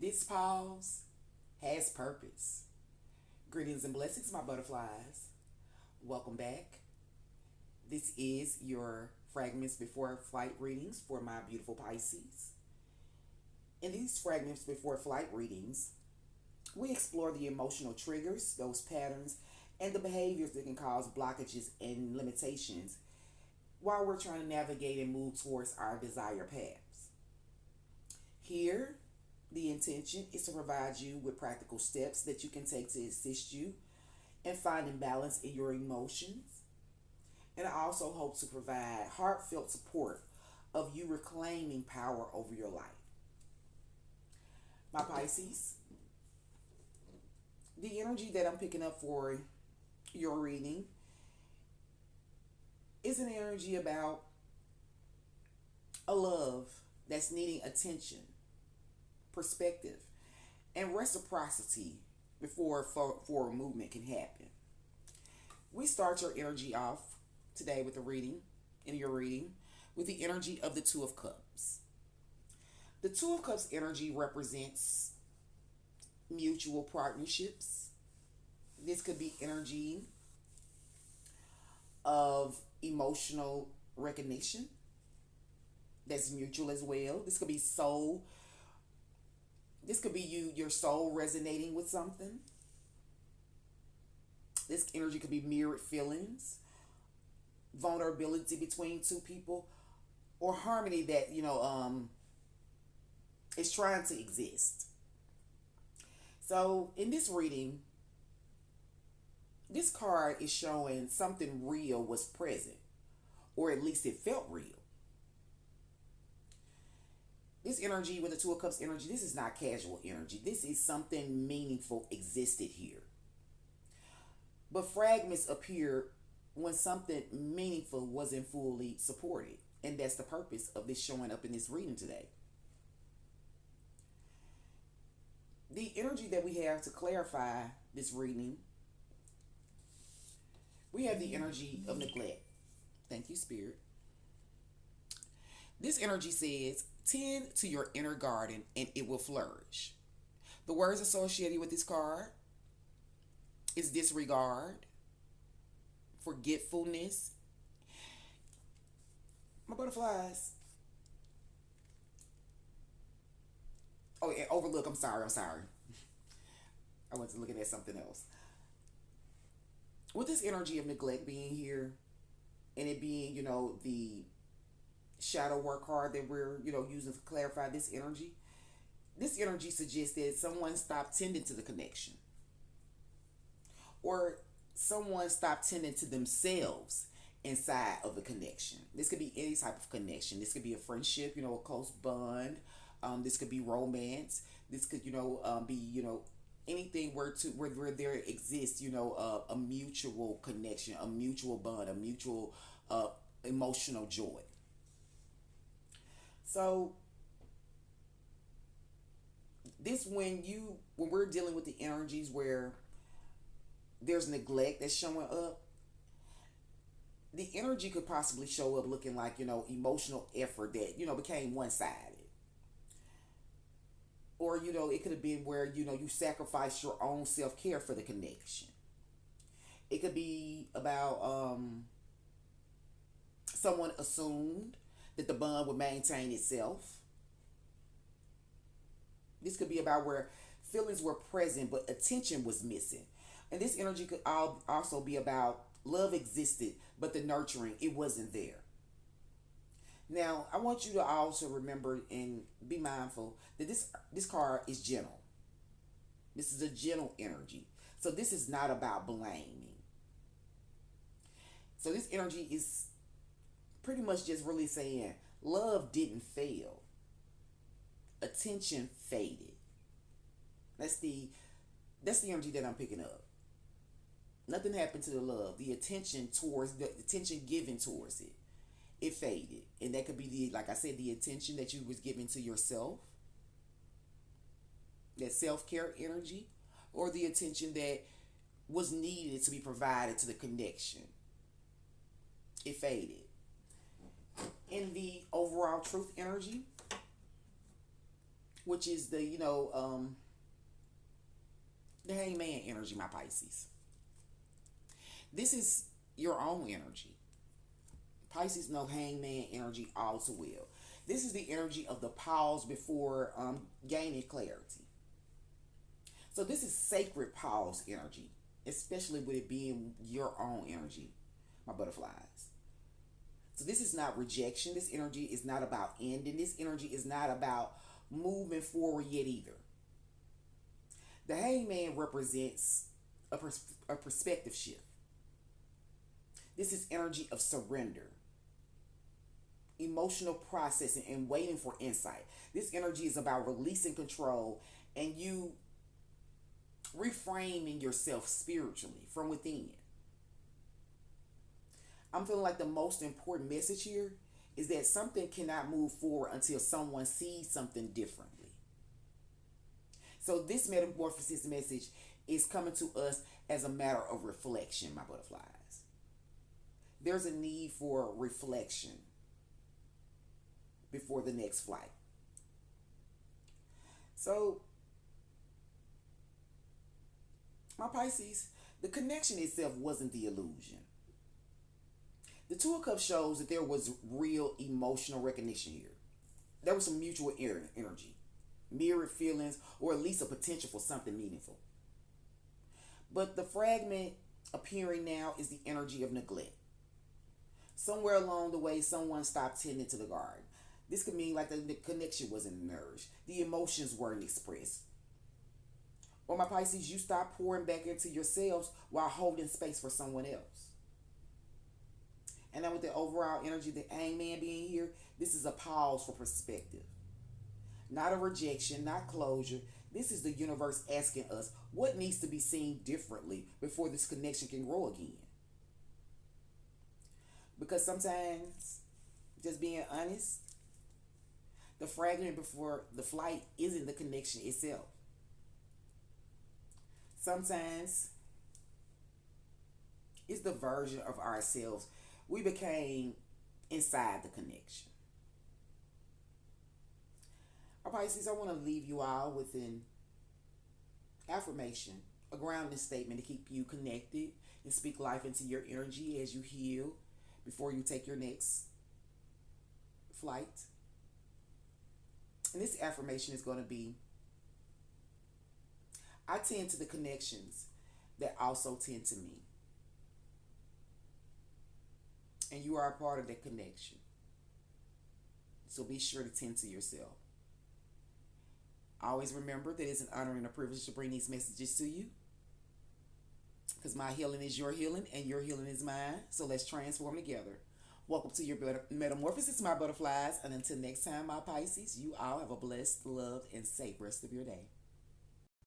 This pause has purpose. Greetings and blessings, my butterflies. Welcome back. This is your Fragments Before Flight readings for my beautiful Pisces. In these Fragments Before Flight readings, we explore the emotional triggers, those patterns, and the behaviors that can cause blockages and limitations while we're trying to navigate and move towards our desired paths. Here, the intention is to provide you with practical steps that you can take to assist you in finding balance in your emotions. And I also hope to provide heartfelt support of you reclaiming power over your life. My Pisces, the energy that I'm picking up for your reading is an energy about a love that's needing attention, perspective, and reciprocity before forward movement can happen. We start your energy off today with a reading, in your reading, with the energy of the Two of Cups. The Two of Cups energy represents mutual partnerships. This could be energy of emotional recognition that's mutual as well. This could be soul. This could be your soul resonating with something. This energy could be mirrored feelings, vulnerability between two people, or harmony that is trying to exist. So in this reading, this card is showing something real was present, or at least it felt real. This energy with the Two of Cups energy, this is not casual energy. This is something meaningful existed here. But fragments appear when something meaningful wasn't fully supported. And that's the purpose of this showing up in this reading today. The energy that we have to clarify this reading, we have the energy of neglect. Thank you, Spirit. This energy says, tend to your inner garden and it will flourish. The words associated with this card is disregard, forgetfulness. My butterflies. Oh, and overlook. I'm sorry. I went to looking at something else. With this energy of neglect being here, and it being, the shadow work card that we're, using to clarify this energy. This energy suggests that someone stopped tending to the connection. Or someone stopped tending to themselves inside of the connection. This could be any type of connection. This could be a friendship, a close bond. This could be romance. This could, be, anything where there exists, a mutual connection, a mutual bond, a mutual emotional joy. So this when we're dealing with the energies where there's neglect that's showing up, the energy could possibly show up looking like, emotional effort that, became one-sided. Or, it could have been where, you sacrifice your own self-care for the connection. It could be about someone assumed that the bond would maintain itself. This could be about where feelings were present but attention was missing. And this energy could also be about love existed but the nurturing, it wasn't there. Now, I want you to also remember and be mindful that this card is gentle. This is a gentle energy. So this is not about blaming. So this energy is pretty much just really saying love didn't fail. Attention faded. That's the energy that I'm picking up. Nothing happened to the love. The attention given towards it, it faded. And that could be like I said, the attention that you was giving to yourself, that self-care energy, or the attention that was needed to be provided to the connection. It faded. In the overall truth energy, which is the hangman energy, my Pisces. This is your own energy. Pisces know hangman energy all too well. This is the energy of the pause before gaining clarity. So this is sacred pause energy, especially with it being your own energy, my butterflies. So this is not rejection. This energy is not about ending. This energy is not about moving forward yet either. The hangman represents a perspective shift. This is energy of surrender, emotional processing, and waiting for insight. This energy is about releasing control and you reframing yourself spiritually from within. I'm feeling like the most important message here is that something cannot move forward until someone sees something differently. So this metamorphosis message is coming to us as a matter of reflection, my butterflies. There's a need for reflection before the next flight. So, my Pisces, the connection itself wasn't the illusion. The Two of Cups shows that there was real emotional recognition here. There was some mutual energy, mirrored feelings, or at least a potential for something meaningful. But the fragment appearing now is the energy of neglect. Somewhere along the way, someone stopped tending to the garden. This could mean like the connection wasn't nourished, the emotions weren't expressed. Or my Pisces, you stop pouring back into yourselves while holding space for someone else. And then with the overall energy, the hangman being here, this is a pause for perspective. Not a rejection, not closure. This is the universe asking us what needs to be seen differently before this connection can grow again. Because sometimes, just being honest, the fragment before the flight isn't the connection itself. Sometimes it's the version of ourselves we became inside the connection. All right, Pisces, I want to leave you all with an affirmation, a grounding statement to keep you connected and speak life into your energy as you heal before you take your next flight. And this affirmation is going to be, I tend to the connections that also tend to me. And you are a part of that connection. So be sure to tend to yourself. Always remember that it's an honor and a privilege to bring these messages to you. Because my healing is your healing and your healing is mine. So let's transform together. Welcome to your metamorphosis, my butterflies. And until next time, my Pisces, you all have a blessed, loved, and safe rest of your day.